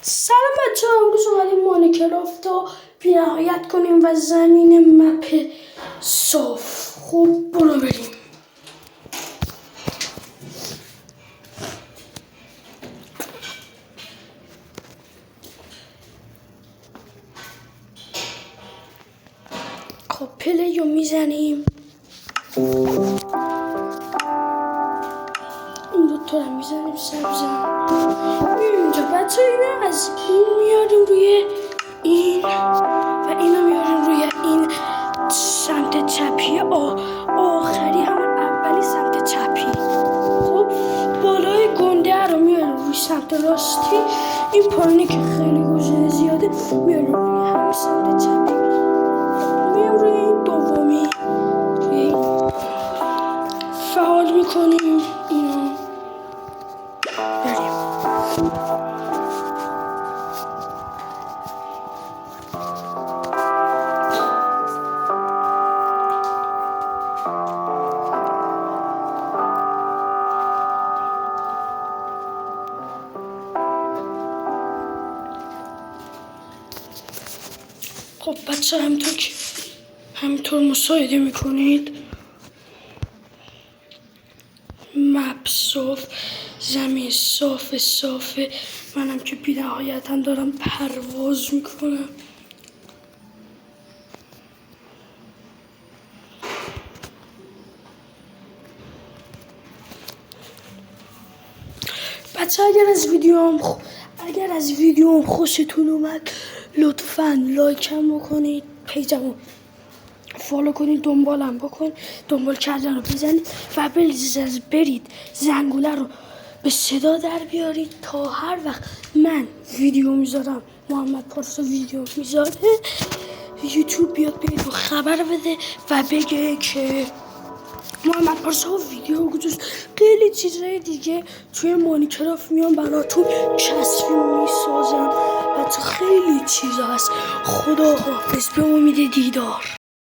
سلام بچه ها، امروز اومدیم ماینکرافت رو بی‌نهایت کنیم و زمین مپ صاف. خب برو بریم. خب پلی رو میزنیم، این دوتا رو میزنیم سبزن. اینجا بچه اینو از این میاریم روی این و اینو میاریم روی این سمت چپی، آخری همون اولی سمت چپی. خب بالای گنده رو میاریم روی سمت راستی، این پایینی که خیلی گوشه زیاده میاریم روی همین سمت چپی، میاریم روی این دومی، فعال میکنیم اینو بریم. خب بچه همینطور مشاهده میکنید مپ صاف، زمین صافه. منم که بی‌نهایتا دارم پرواز میکنم. بچه اگر از ویدیوم خوشتون اومد لطفاً لایکم بکنید، پیجمو فالو کنید، دنبالم بکنید، دنبال کردن رو بزنید و برید زنگوله رو به صدا در بیارید تا هر وقت من ویدیو میذارم، محمد پارسا ویدیو میذاره، یوتیوب بیاد بگید و خبر بده و بگه که محمد پارسا ویدیو گذاشت. خیلی چیزهای دیگه توی ماینکرافت میان براتون کسری میسازم و تو خیلی چیزا هست. خدا حافظ، به امید دیدار.